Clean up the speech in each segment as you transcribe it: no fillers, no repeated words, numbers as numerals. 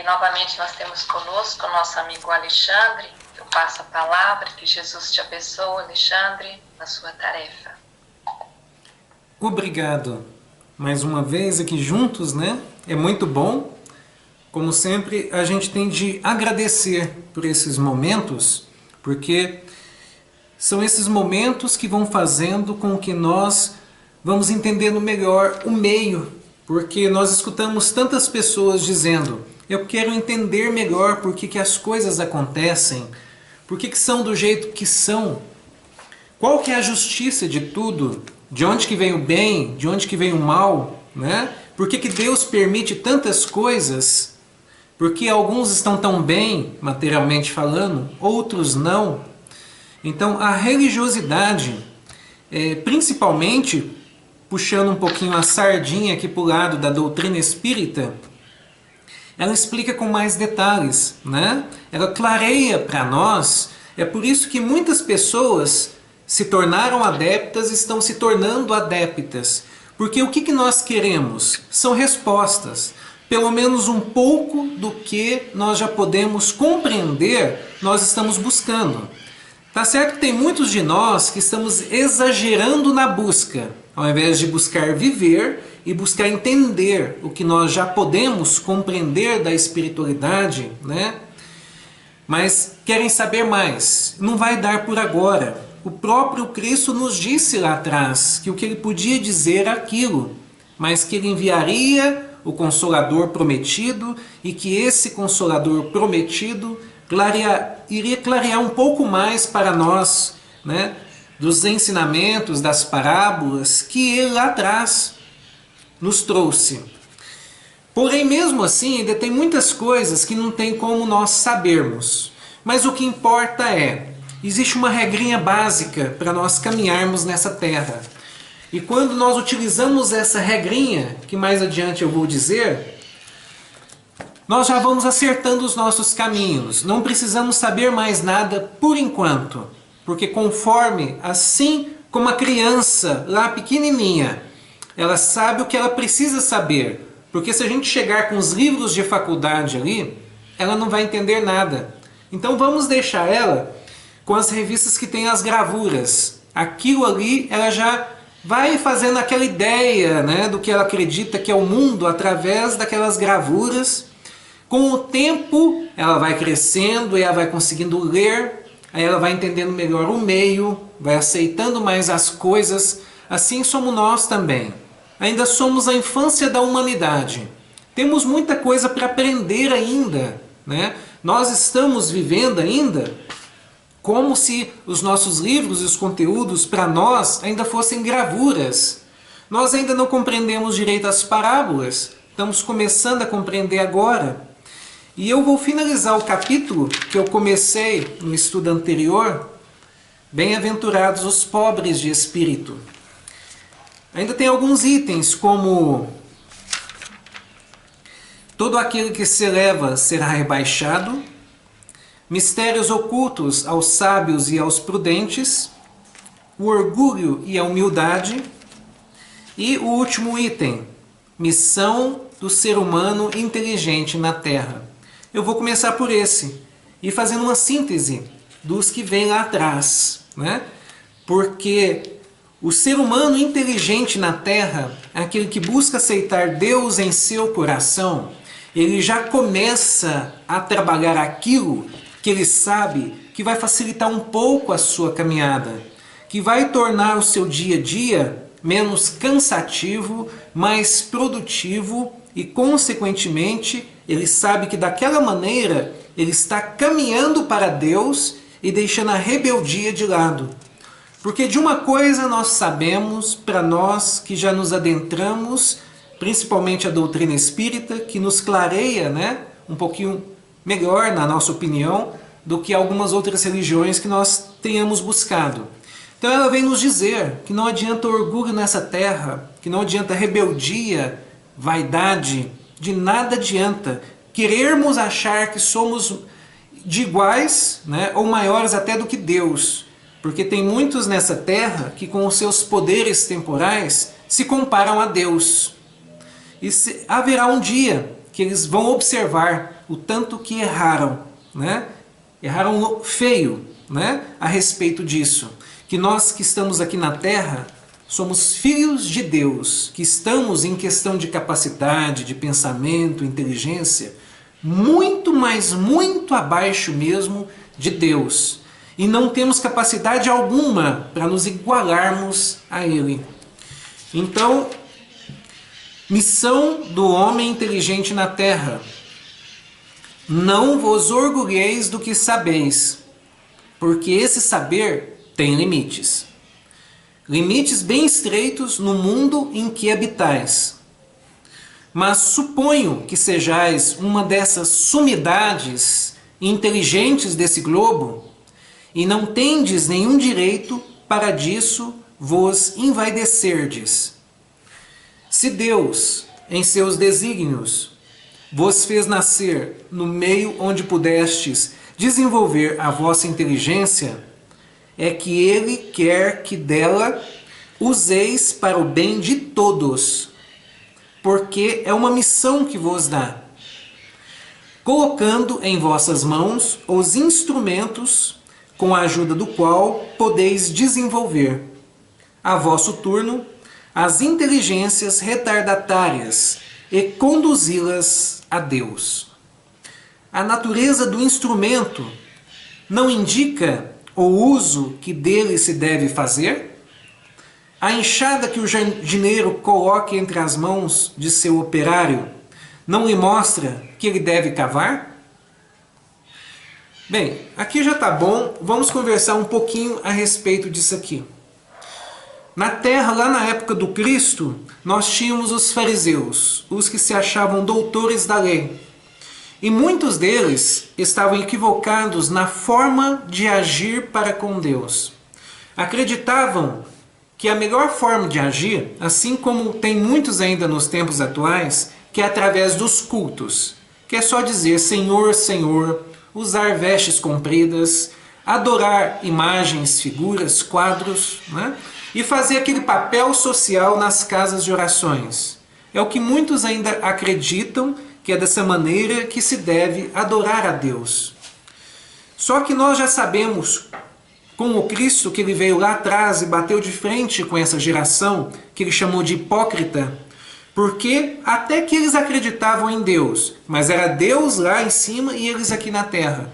novamente nós temos conosco o nosso amigo Alexandre. Eu passo a palavra, que Jesus te abençoe, Alexandre, na sua tarefa. Obrigado. Mais uma vez aqui juntos, né? É muito bom. Como sempre, a gente tem de agradecer por esses momentos, porque são esses momentos que vão fazendo com que nós vamos entendendo melhor o meio, porque nós escutamos tantas pessoas dizendo: eu quero entender melhor por que as coisas acontecem, por que são do jeito que são, qual que é a justiça de tudo, de onde que vem o bem, de onde que vem o mal, né? Por que Deus permite tantas coisas? Porque alguns estão tão bem, materialmente falando, outros não. Então a religiosidade, principalmente puxando um pouquinho a sardinha aqui para o lado da doutrina espírita, ela explica com mais detalhes, né? Ela clareia para nós. É por isso que muitas pessoas se tornaram adeptas, estão se tornando adeptas. Porque o que nós queremos? São respostas. Pelo menos um pouco do que nós já podemos compreender, nós estamos buscando. Tá certo que tem muitos de nós que estamos exagerando na busca, ao invés de buscar viver e buscar entender o que nós já podemos compreender da espiritualidade, né? Mas querem saber mais. Não vai dar por agora. O próprio Cristo nos disse lá atrás que o que ele podia dizer era aquilo, mas que ele enviaria o Consolador prometido e que esse Consolador prometido iria clarear um pouco mais para nós, né, dos ensinamentos, das parábolas que ele lá atrás nos trouxe. Porém, mesmo assim, ainda tem muitas coisas que não tem como nós sabermos. Mas o que importa é, existe uma regrinha básica para nós caminharmos nessa terra. E quando nós utilizamos essa regrinha, que mais adiante eu vou dizer, nós já vamos acertando os nossos caminhos. Não precisamos saber mais nada por enquanto. Porque conforme, assim como a criança lá pequenininha, ela sabe o que ela precisa saber. Porque se a gente chegar com os livros de faculdade ali, ela não vai entender nada. Então vamos deixar ela com as revistas que tem as gravuras. Aquilo ali, ela já vai fazendo aquela ideia, né, do que ela acredita que é o mundo através daquelas gravuras. Com o tempo, ela vai crescendo e ela vai conseguindo ler, aí ela vai entendendo melhor o meio, vai aceitando mais as coisas. Assim somos nós também. Ainda somos a infância da humanidade. Temos muita coisa para aprender ainda, né? Nós estamos vivendo ainda como se os nossos livros e os conteúdos para nós ainda fossem gravuras. Nós ainda não compreendemos direito as parábolas, estamos começando a compreender agora. E eu vou finalizar o capítulo que eu comecei no estudo anterior, Bem-aventurados os pobres de espírito. Ainda tem alguns itens como: todo aquele que se eleva será rebaixado, mistérios ocultos aos sábios e aos prudentes, o orgulho e a humildade, e o último item, missão do ser humano inteligente na Terra. Eu vou começar por esse, e fazendo uma síntese dos que vêm lá atrás, né? Porque o ser humano inteligente na Terra, aquele que busca aceitar Deus em seu coração, ele já começa a trabalhar aquilo que ele sabe que vai facilitar um pouco a sua caminhada, que vai tornar o seu dia a dia menos cansativo, mais produtivo e, consequentemente, ele sabe que daquela maneira ele está caminhando para Deus e deixando a rebeldia de lado. Porque de uma coisa nós sabemos, para nós que já nos adentramos, principalmente a doutrina espírita, que nos clareia, né, um pouquinho melhor, na nossa opinião, do que algumas outras religiões que nós tenhamos buscado. Então ela vem nos dizer que não adianta orgulho nessa terra, que não adianta rebeldia, vaidade, de nada adianta querermos achar que somos de iguais, né, ou maiores até do que Deus. Porque tem muitos nessa terra que com os seus poderes temporais se comparam a Deus. E haverá um dia que eles vão observar o tanto que erraram, né? Erraram feio, né? A respeito disso. Que nós que estamos aqui na Terra somos filhos de Deus, que estamos em questão de capacidade, de pensamento, inteligência, muito, mas muito abaixo mesmo de Deus. E não temos capacidade alguma para nos igualarmos a Ele. Então, missão do homem inteligente na terra: não vos orgulheis do que sabeis, porque esse saber tem limites. Limites bem estreitos no mundo em que habitais. Mas suponho que sejais uma dessas sumidades inteligentes desse globo, e não tendes nenhum direito para disso vos envaidecerdes. Se Deus, em seus desígnios, vos fez nascer no meio onde pudestes desenvolver a vossa inteligência, é que Ele quer que dela useis para o bem de todos, porque é uma missão que vos dá, colocando em vossas mãos os instrumentos com a ajuda do qual podeis desenvolver, a vosso turno, as inteligências retardatárias e conduzi-las a Deus. A natureza do instrumento não indica o uso que dele se deve fazer? A enxada que o jardineiro coloca entre as mãos de seu operário não lhe mostra que ele deve cavar? Bem, aqui já está bom, vamos conversar um pouquinho a respeito disso aqui. Na terra, lá na época do Cristo, nós tínhamos os fariseus, os que se achavam doutores da lei. E muitos deles estavam equivocados na forma de agir para com Deus. Acreditavam que a melhor forma de agir, assim como tem muitos ainda nos tempos atuais, que é através dos cultos, que é só dizer Senhor, Senhor, usar vestes compridas, adorar imagens, figuras, quadros, né? E fazer aquele papel social nas casas de orações. É o que muitos ainda acreditam que é dessa maneira que se deve adorar a Deus. Só que nós já sabemos, com o Cristo, que ele veio lá atrás e bateu de frente com essa geração, que ele chamou de hipócrita, porque até que eles acreditavam em Deus, mas era Deus lá em cima e eles aqui na terra.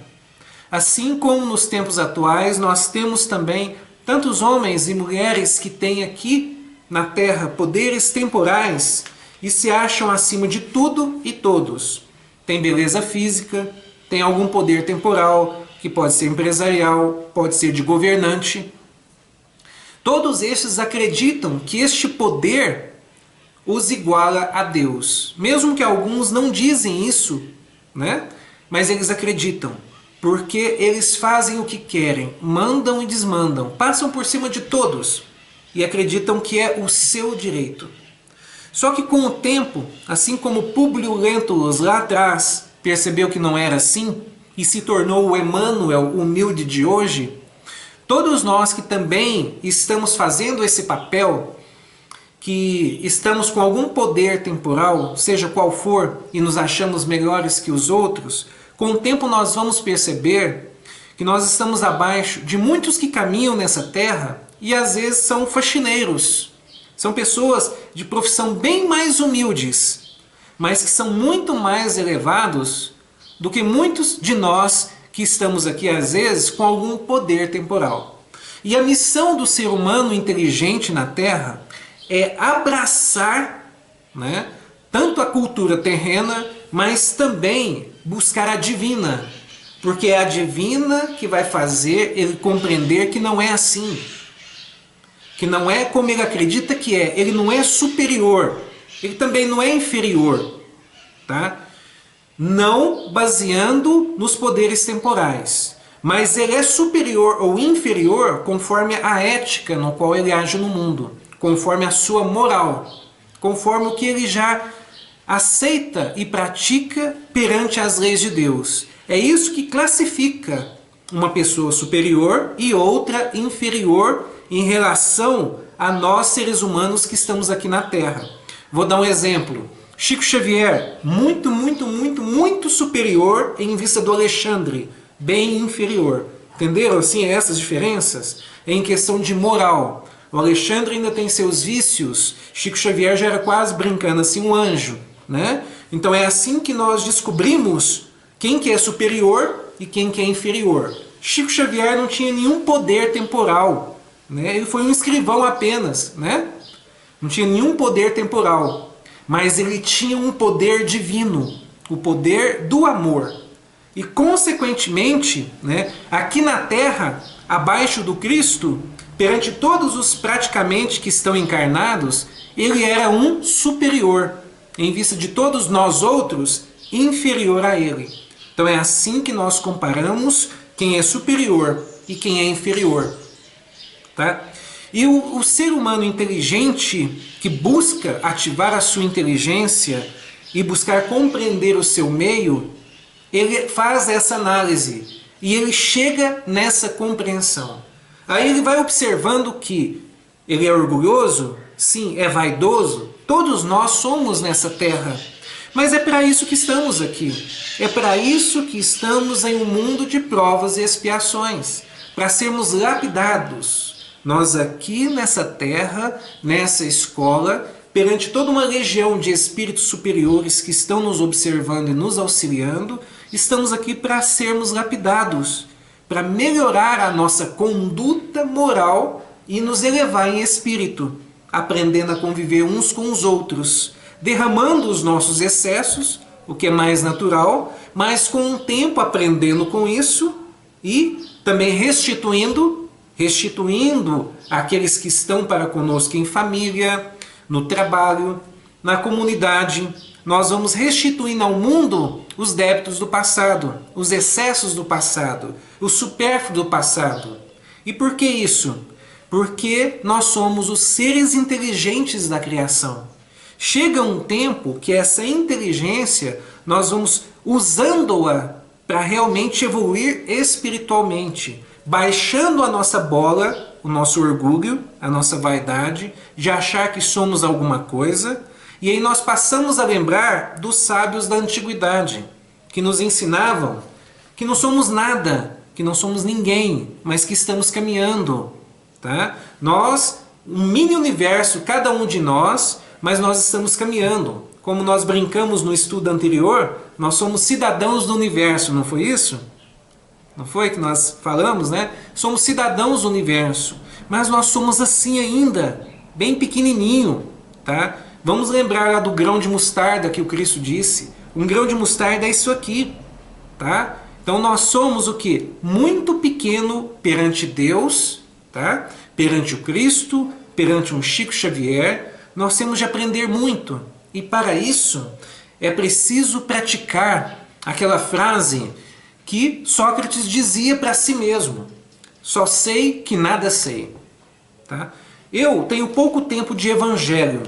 Assim como nos tempos atuais, nós temos também tantos homens e mulheres que têm aqui na terra poderes temporais e se acham acima de tudo e todos. Tem beleza física, tem algum poder temporal, que pode ser empresarial, pode ser de governante. Todos estes acreditam que este poder os iguala a Deus. Mesmo que alguns não dizem isso, né? Mas eles acreditam. Porque eles fazem o que querem, mandam e desmandam, passam por cima de todos e acreditam que é o seu direito. Só que com o tempo, assim como Públio Lentulus lá atrás percebeu que não era assim e se tornou o Emmanuel humilde de hoje, todos nós que também estamos fazendo esse papel, que estamos com algum poder temporal, seja qual for, e nos achamos melhores que os outros, com o tempo nós vamos perceber que nós estamos abaixo de muitos que caminham nessa terra e às vezes são faxineiros. São pessoas de profissão bem mais humildes, mas que são muito mais elevados do que muitos de nós que estamos aqui às vezes com algum poder temporal. E a missão do ser humano inteligente na terra é abraçar, né, tanto a cultura terrena, mas também buscar a divina, porque é a divina que vai fazer ele compreender que não é assim, que não é como ele acredita que é, ele não é superior, ele também não é inferior, tá? Não baseando nos poderes temporais, mas ele é superior ou inferior conforme a ética no qual ele age no mundo, conforme a sua moral, conforme o que ele já aceita e pratica perante as leis de Deus. É isso que classifica uma pessoa superior e outra inferior em relação a nós seres humanos que estamos aqui na Terra. Vou dar um exemplo. Chico Xavier, muito superior em vista do Alexandre, bem inferior. Entenderam assim essas diferenças? É em questão de moral. O Alexandre ainda tem seus vícios. Chico Xavier já era quase brincando assim um anjo, né? Então é assim que nós descobrimos quem que é superior e quem que é inferior. Chico Xavier não tinha nenhum poder temporal, né? Ele foi um escrivão apenas, né? Não tinha nenhum poder temporal, mas ele tinha um poder divino, o poder do amor. E consequentemente, né, aqui na Terra, abaixo do Cristo, perante todos os praticamente que estão encarnados, ele era um superior, em vista de todos nós outros, inferior a ele. Então é assim que nós comparamos quem é superior e quem é inferior. Tá? E o ser humano inteligente, que busca ativar a sua inteligência e buscar compreender o seu meio, ele faz essa análise e ele chega nessa compreensão. Aí ele vai observando que ele é orgulhoso, sim, é vaidoso, todos nós somos nessa terra. Mas é para isso que estamos aqui. É para isso que estamos em um mundo de provas e expiações, para sermos lapidados. Nós aqui nessa terra, nessa escola, perante toda uma legião de espíritos superiores que estão nos observando e nos auxiliando, estamos aqui para sermos lapidados, para melhorar a nossa conduta moral e nos elevar em espírito, aprendendo a conviver uns com os outros, derramando os nossos excessos, o que é mais natural, mas com o tempo aprendendo com isso e também restituindo aqueles que estão para conosco em família, no trabalho, na comunidade. Nós vamos restituindo ao mundo os débitos do passado, os excessos do passado, o supérfluo do passado. E por que isso? Porque nós somos os seres inteligentes da criação. Chega um tempo que essa inteligência nós vamos usando-a para realmente evoluir espiritualmente, baixando a nossa bola, o nosso orgulho, a nossa vaidade, de achar que somos alguma coisa, e aí nós passamos a lembrar dos sábios da antiguidade, que nos ensinavam que não somos nada, que não somos ninguém, mas que estamos caminhando. Tá? Nós, um mini universo, cada um de nós, mas nós estamos caminhando. Como nós brincamos no estudo anterior, nós somos cidadãos do universo, não foi isso? Não foi que nós falamos, né? Somos cidadãos do universo, mas nós somos assim ainda, bem pequenininho, tá? Vamos lembrar lá do grão de mostarda que o Cristo disse. Um grão de mostarda é isso aqui, tá? Então nós somos o quê? Muito pequeno perante Deus, tá? Perante o Cristo, perante um Chico Xavier. Nós temos de aprender muito. E para isso é preciso praticar aquela frase que Sócrates dizia para si mesmo: só sei que nada sei. Tá? Eu tenho pouco tempo de evangelho.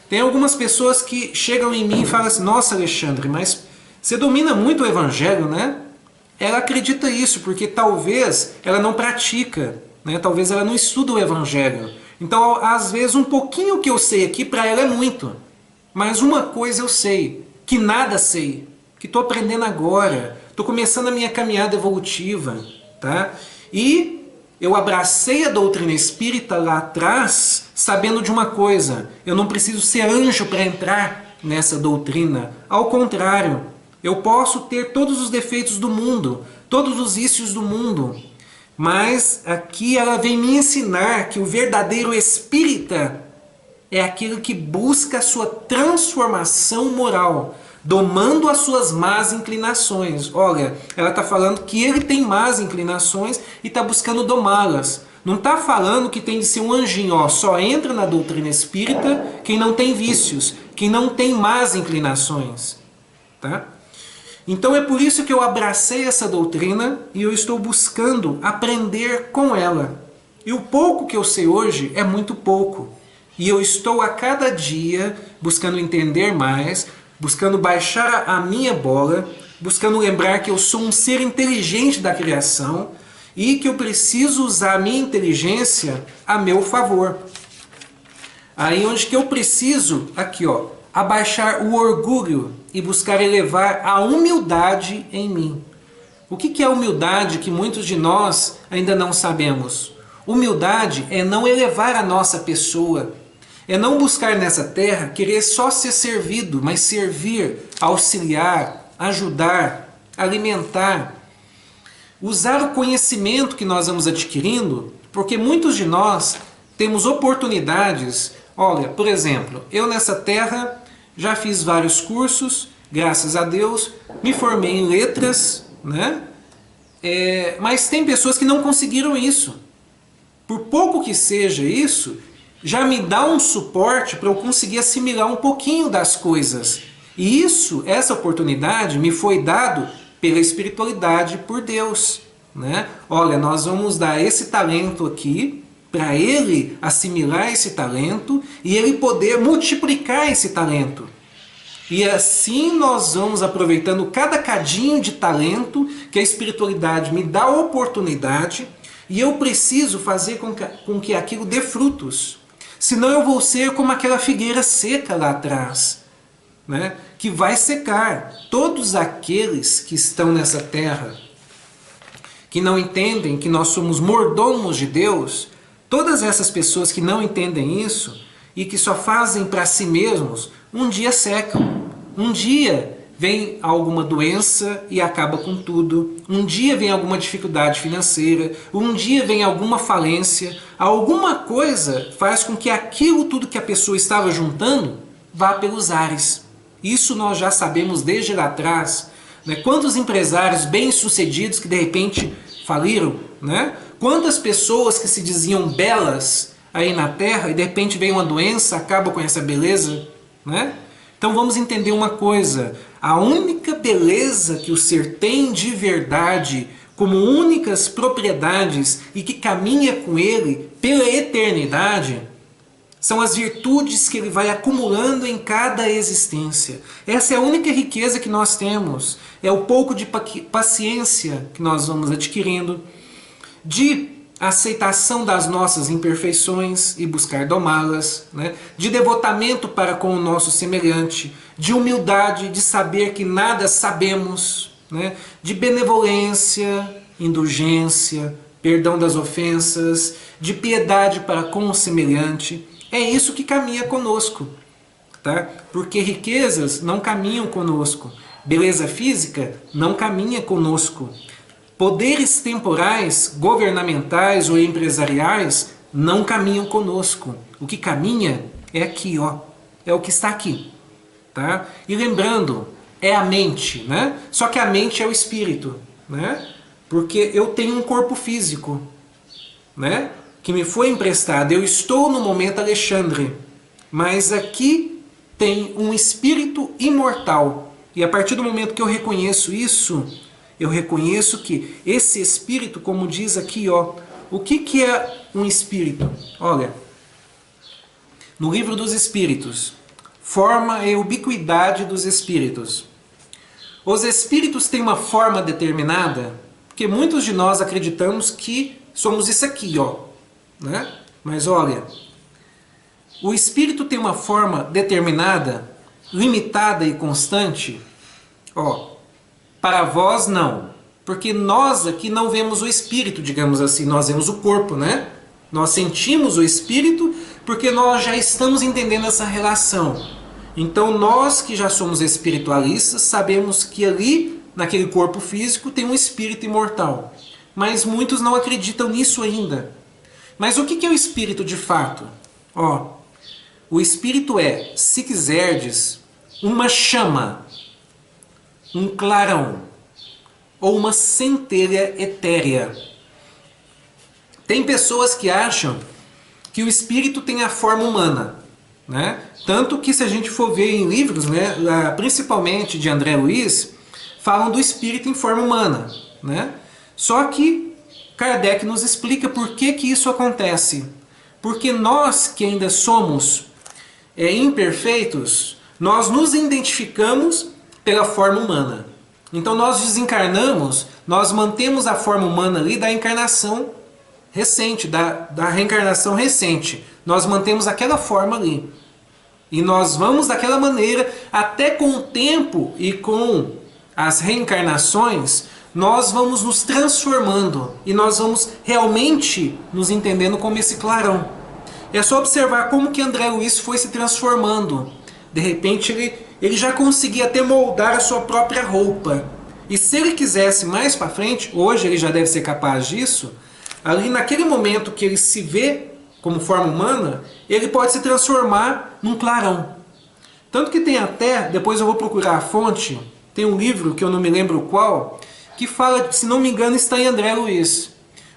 Tem algumas pessoas que chegam em mim e falam assim: nossa, Alexandre, mas você domina muito o evangelho, né? Ela acredita isso porque talvez ela não pratica, né? Talvez ela não estuda o evangelho. Então, às vezes, um pouquinho que eu sei aqui para ela é muito. Mas uma coisa eu sei, que nada sei, que estou aprendendo agora, estou começando a minha caminhada evolutiva, tá? E eu abracei a doutrina espírita lá atrás, sabendo de uma coisa: eu não preciso ser anjo para entrar nessa doutrina. Ao contrário, eu posso ter todos os defeitos do mundo, todos os vícios do mundo, mas aqui ela vem me ensinar que o verdadeiro espírita é aquele que busca a sua transformação moral, domando as suas más inclinações. Olha, ela está falando que ele tem más inclinações e está buscando domá-las. Não está falando que tem de ser um anjinho, ó, só entra na doutrina espírita quem não tem vícios, quem não tem más inclinações. Tá? Então é por isso que eu abracei essa doutrina e eu estou buscando aprender com ela. E o pouco que eu sei hoje é muito pouco. E eu estou a cada dia buscando entender mais, buscando baixar a minha bola, buscando lembrar que eu sou um ser inteligente da criação e que eu preciso usar a minha inteligência a meu favor. Aí onde que eu preciso, aqui ó, abaixar o orgulho e buscar elevar a humildade em mim. O que é humildade que muitos de nós ainda não sabemos? Humildade é não elevar a nossa pessoa, é não buscar nessa terra querer só ser servido, mas servir, auxiliar, ajudar, alimentar. Usar o conhecimento que nós vamos adquirindo, porque muitos de nós temos oportunidades. Olha, por exemplo, eu nessa terra já fiz vários cursos, graças a Deus, me formei em letras, né? Mas tem pessoas que não conseguiram isso. Por pouco que seja isso, já me dá um suporte para eu conseguir assimilar um pouquinho das coisas. E essa oportunidade me foi dado pela espiritualidade, por Deus, né? Olha, nós vamos dar esse talento aqui para ele assimilar esse talento e ele poder multiplicar esse talento. E assim nós vamos aproveitando cada cadinho de talento que a espiritualidade me dá a oportunidade, e eu preciso fazer com que aquilo dê frutos. Senão eu vou ser como aquela figueira seca lá atrás, né? Que vai secar. Todos aqueles que estão nessa terra, que não entendem que nós somos mordomos de Deus, todas essas pessoas que não entendem isso e que só fazem para si mesmos, um dia secam. Um dia vem alguma doença e acaba com tudo. Um dia vem alguma dificuldade financeira. Um dia vem alguma falência. Alguma coisa faz com que aquilo tudo que a pessoa estava juntando vá pelos ares. Isso nós já sabemos desde lá atrás, né? Quantos empresários bem-sucedidos que de repente faliram, né? Quantas pessoas que se diziam belas aí na terra e de repente vem uma doença, acaba com essa beleza, né? Então vamos entender uma coisa: a única beleza que o ser tem de verdade, como únicas propriedades e que caminha com ele pela eternidade, são as virtudes que ele vai acumulando em cada existência. Essa é a única riqueza que nós temos. É o pouco de paciência que nós vamos adquirindo, de aceitação das nossas imperfeições e buscar domá-las, né? De devotamento para com o nosso semelhante, de humildade, de saber que nada sabemos, né? De benevolência, indulgência, perdão das ofensas, de piedade para com o semelhante. É isso que caminha conosco, tá? Porque riquezas não caminham conosco, beleza física não caminha conosco. Poderes temporais, governamentais ou empresariais não caminham conosco. O que caminha é aqui, ó. É o que está aqui, tá? E lembrando, é a mente, né? Só que a mente é o espírito, né? Porque eu tenho um corpo físico, né? Que me foi emprestado. Eu estou no momento Alexandre, mas aqui tem um espírito imortal. E a partir do momento que eu reconheço isso, eu reconheço que esse espírito, como diz aqui, ó, o que é um espírito? Olha, no livro dos Espíritos, forma e ubiquidade dos espíritos. Os espíritos têm uma forma determinada, porque muitos de nós acreditamos que somos isso aqui, ó, né? Mas olha, o espírito tem uma forma determinada, limitada e constante, ó. Para vós não, porque nós aqui não vemos o espírito, digamos assim, nós vemos o corpo, né? Nós sentimos o espírito porque nós já estamos entendendo essa relação. Então nós que já somos espiritualistas sabemos que ali, naquele corpo físico, tem um espírito imortal. Mas muitos não acreditam nisso ainda. Mas o que é o espírito de fato? Ó, o espírito é, se quiserdes, uma chama, um clarão ou uma centelha etérea. Tem pessoas que acham que o espírito tem a forma humana, né? Tanto que se a gente for ver em livros, né, principalmente de André Luiz, falam do espírito em forma humana, né? Só que Kardec nos explica por que isso acontece. Porque nós que ainda somos imperfeitos, nós nos identificamos pela forma humana. Então nós desencarnamos, nós mantemos a forma humana ali da encarnação recente, da reencarnação recente. Nós mantemos aquela forma ali. E nós vamos daquela maneira, até com o tempo e com as reencarnações, nós vamos nos transformando e nós vamos realmente nos entendendo como esse clarão. É só observar como que André Luiz foi se transformando. De repente ele já conseguia até moldar a sua própria roupa. E se ele quisesse mais para frente, hoje ele já deve ser capaz disso, ali naquele momento que ele se vê como forma humana, ele pode se transformar num clarão. Tanto que tem até, depois eu vou procurar a fonte, tem um livro que eu não me lembro qual, que fala, se não me engano, está em André Luiz,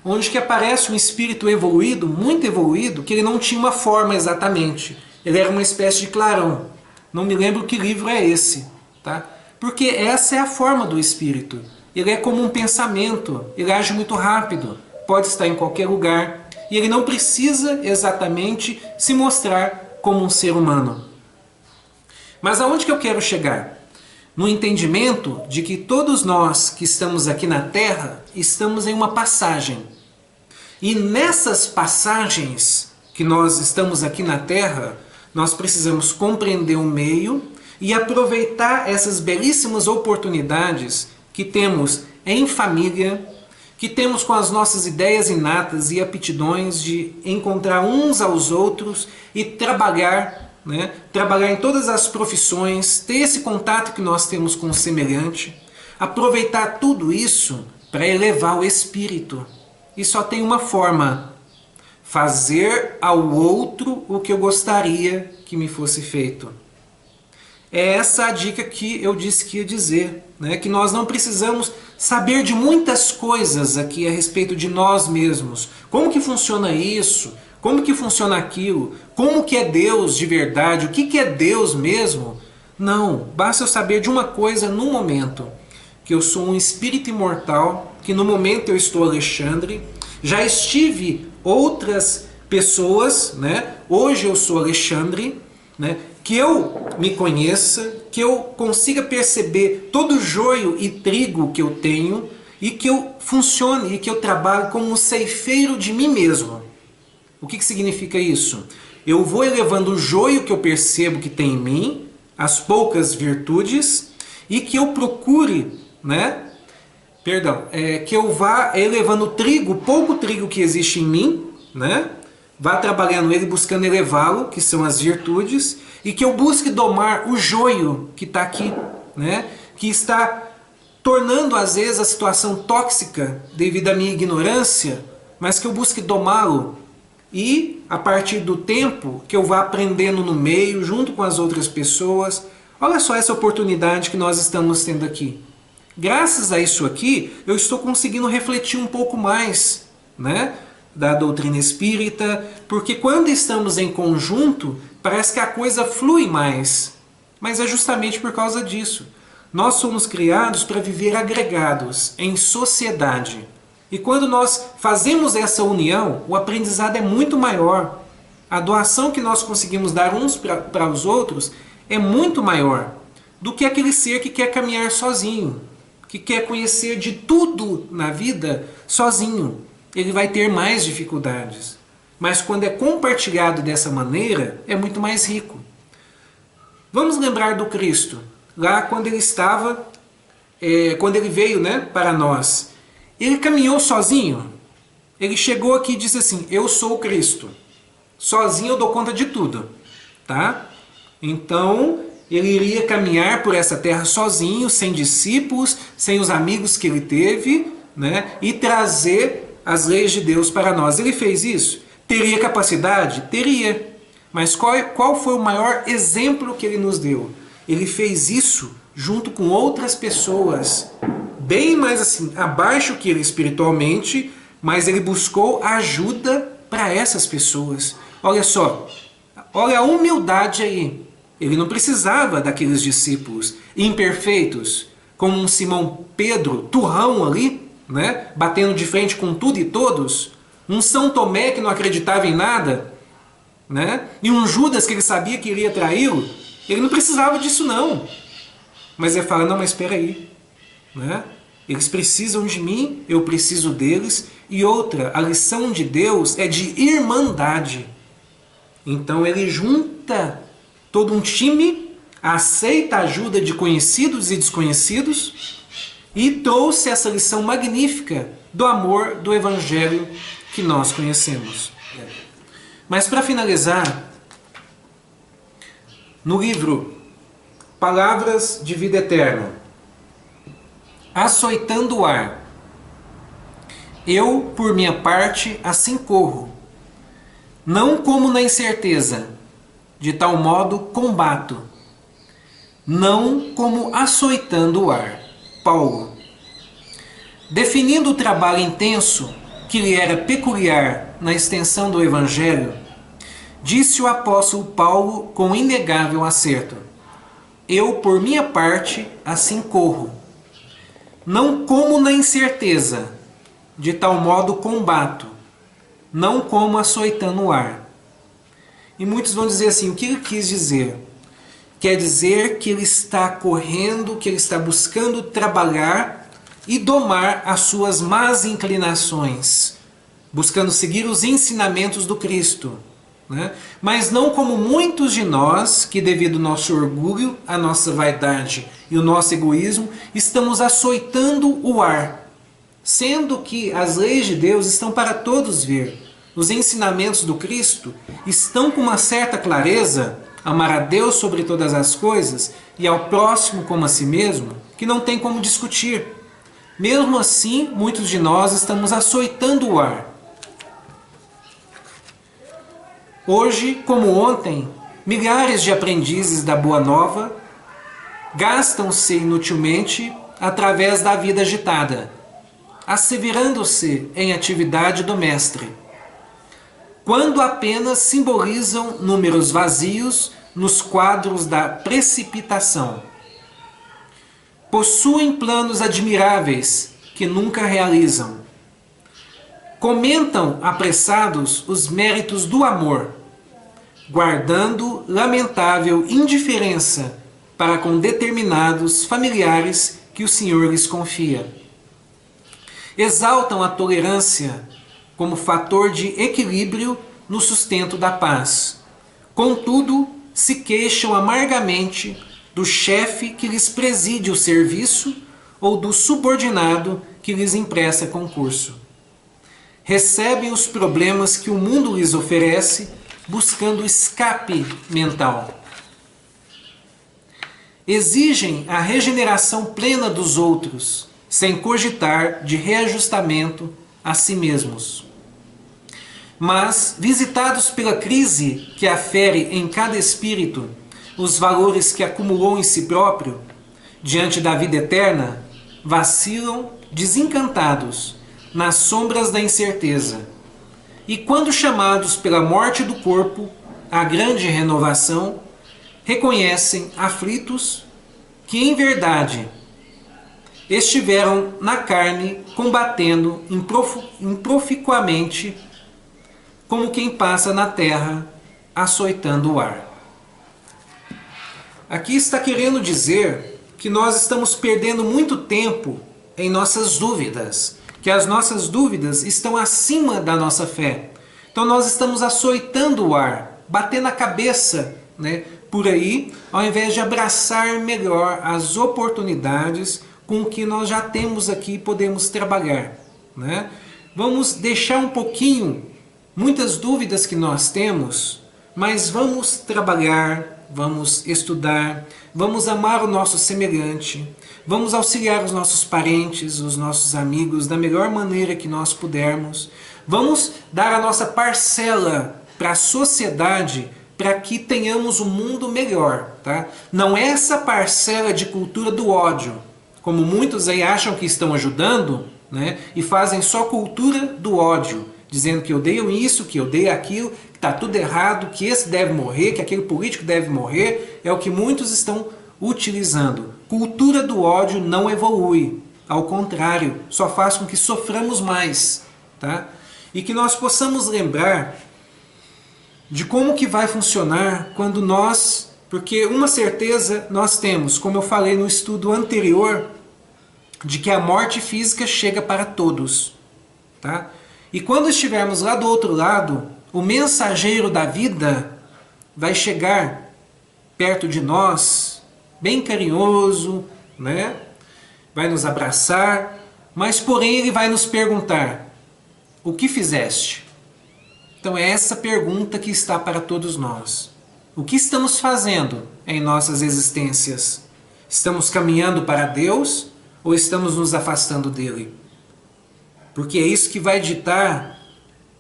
onde que aparece um espírito evoluído, muito evoluído, que ele não tinha uma forma exatamente. Ele era uma espécie de clarão. Não me lembro que livro é esse, tá? Porque essa é a forma do espírito. Ele é como um pensamento, ele age muito rápido, pode estar em qualquer lugar, e ele não precisa exatamente se mostrar como um ser humano. Mas aonde que eu quero chegar? No entendimento de que todos nós que estamos aqui na Terra estamos em uma passagem. E nessas passagens que nós estamos aqui na Terra, nós precisamos compreender o meio e aproveitar essas belíssimas oportunidades que temos em família, que temos com as nossas ideias inatas e aptidões de encontrar uns aos outros e trabalhar, né? Trabalhar em todas as profissões, ter esse contato que nós temos com o semelhante, aproveitar tudo isso para elevar o espírito. E só tem uma forma: fazer ao outro o que eu gostaria que me fosse feito. É essa a dica que eu disse que ia dizer, né? Que nós não precisamos saber de muitas coisas aqui a respeito de nós mesmos. Como que funciona isso? Como que funciona aquilo? Como que é Deus de verdade? O que é Deus mesmo? Não, basta eu saber de uma coisa no momento, que eu sou um espírito imortal, que no momento eu estou Alexandre, já estive outras pessoas, né? Hoje eu sou Alexandre, né? Que eu me conheça, que eu consiga perceber todo o joio e trigo que eu tenho e que eu funcione e que eu trabalhe como um ceifeiro de mim mesmo. O que significa isso? Eu vou elevando o joio que eu percebo que tem em mim, as poucas virtudes, e que eu procure, né? Que eu vá elevando o trigo, o pouco trigo que existe em mim, né? Vá trabalhando ele, buscando elevá-lo, que são as virtudes, e que eu busque domar o joio que está aqui, né? Que está tornando às vezes a situação tóxica devido à minha ignorância, mas que eu busque domá-lo. E a partir do tempo que eu vá aprendendo no meio, junto com as outras pessoas, olha só essa oportunidade que nós estamos tendo aqui. Graças a isso aqui, eu estou conseguindo refletir um pouco mais, né, da doutrina espírita, porque quando estamos em conjunto, parece que a coisa flui mais. Mas é justamente por causa disso. Nós somos criados para viver agregados, em sociedade. E quando nós fazemos essa união, o aprendizado é muito maior. A doação que nós conseguimos dar uns para os outros é muito maior do que aquele ser que quer caminhar sozinho, que quer conhecer de tudo na vida sozinho. Ele vai ter mais dificuldades. Mas quando é compartilhado dessa maneira, é muito mais rico. Vamos lembrar do Cristo, lá quando ele estava, quando ele veio, né, para nós. Ele caminhou sozinho. Ele chegou aqui e disse assim: eu sou o Cristo. Sozinho eu dou conta de tudo. Tá? Então, ele iria caminhar por essa terra sozinho, sem discípulos, sem os amigos que ele teve, né? E trazer as leis de Deus para nós. Ele fez isso? Teria capacidade? Teria. Mas qual foi o maior exemplo que ele nos deu? Ele fez isso junto com outras pessoas, bem mais assim, abaixo que ele espiritualmente, mas ele buscou ajuda para essas pessoas. Olha só, olha a humildade aí. Ele não precisava daqueles discípulos imperfeitos, como um Simão Pedro, turrão ali, né, batendo de frente com tudo e todos, um São Tomé que não acreditava em nada, né, e um Judas que ele sabia que iria traí-lo. Ele não precisava disso não. Mas ele fala: não, mas espera aí, né? Eles precisam de mim, eu preciso deles. E outra, a lição de Deus é de irmandade. Então ele junta todo um time aceita a ajuda de conhecidos e desconhecidos e trouxe essa lição magnífica do amor do Evangelho que nós conhecemos. Mas para finalizar, no livro Palavras de Vida Eterna, açoitando o ar, eu, por minha parte, assim corro, não como na incerteza, de tal modo combato, não como açoitando o ar. Paulo. Definindo o trabalho intenso que lhe era peculiar na extensão do Evangelho, disse o apóstolo Paulo com inegável acerto: eu, por minha parte, assim corro, não como na incerteza, de tal modo combato, não como açoitando o ar. E muitos vão dizer assim, o que ele quis dizer? Quer dizer que ele está correndo, que ele está buscando trabalhar e domar as suas más inclinações, buscando seguir os ensinamentos do Cristo, né? Mas não como muitos de nós, que devido ao nosso orgulho, a nossa vaidade e o nosso egoísmo, estamos açoitando o ar, sendo que as leis de Deus estão para todos ver. Os ensinamentos do Cristo estão com uma certa clareza, amar a Deus sobre todas as coisas e ao próximo como a si mesmo, que não tem como discutir. Mesmo assim, muitos de nós estamos açoitando o ar. Hoje, como ontem, milhares de aprendizes da Boa Nova gastam-se inutilmente através da vida agitada, asseverando-se em atividade do Mestre, quando apenas simbolizam números vazios nos quadros da precipitação. Possuem planos admiráveis que nunca realizam. Comentam apressados os méritos do amor, guardando lamentável indiferença para com determinados familiares que o Senhor lhes confia. Exaltam a tolerância como fator de equilíbrio no sustento da paz. Contudo, se queixam amargamente do chefe que lhes preside o serviço ou do subordinado que lhes empresta concurso. Recebem os problemas que o mundo lhes oferece, buscando escape mental. Exigem a regeneração plena dos outros, sem cogitar de reajustamento a si mesmos. Mas, visitados pela crise que afere em cada espírito os valores que acumulou em si próprio, diante da vida eterna, vacilam desencantados nas sombras da incerteza. E quando chamados pela morte do corpo à grande renovação, reconhecem aflitos que, em verdade, estiveram na carne combatendo improficuamente como quem passa na terra açoitando o ar. Aqui está querendo dizer que nós estamos perdendo muito tempo em nossas dúvidas, que as nossas dúvidas estão acima da nossa fé. Então nós estamos açoitando o ar, batendo a cabeça, né, por aí, ao invés de abraçar melhor as oportunidades com o que nós já temos aqui e podemos trabalhar, né? Vamos deixar um pouquinho, muitas dúvidas que nós temos, mas vamos trabalhar, vamos estudar, vamos amar o nosso semelhante, vamos auxiliar os nossos parentes, os nossos amigos da melhor maneira que nós pudermos. Vamos dar a nossa parcela para a sociedade para que tenhamos um mundo melhor, tá? Não é essa parcela de cultura do ódio, como muitos aí acham que estão ajudando, né? E fazem só cultura do ódio, dizendo que eu odeio isso, que eu odeio aquilo, que está tudo errado, que esse deve morrer, que aquele político deve morrer. É o que muitos estão utilizando. Cultura do ódio não evolui. Ao contrário, só faz com que soframos mais, tá? E que nós possamos lembrar de como que vai funcionar quando nós... Porque uma certeza nós temos, como eu falei no estudo anterior, de que a morte física chega para todos, tá? E quando estivermos lá do outro lado, o mensageiro da vida vai chegar perto de nós, bem carinhoso, né? Vai nos abraçar, mas porém Ele vai nos perguntar: o que fizeste? Então é essa pergunta que está para todos nós. O que estamos fazendo em nossas existências? Estamos caminhando para Deus ou estamos nos afastando dele? Porque é isso que vai ditar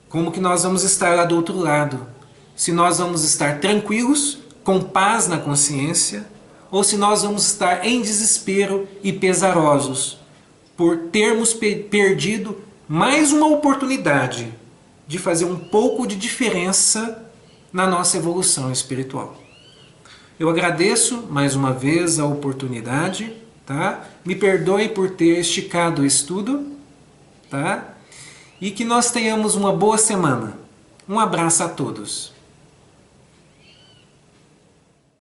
como que nós vamos estar lá do outro lado. Se nós vamos estar tranquilos, com paz na consciência, ou se nós vamos estar em desespero e pesarosos por termos perdido mais uma oportunidade de fazer um pouco de diferença na nossa evolução espiritual. Eu agradeço mais uma vez a oportunidade, tá? Me perdoe por ter esticado o estudo, tá? E que nós tenhamos uma boa semana. Um abraço a todos.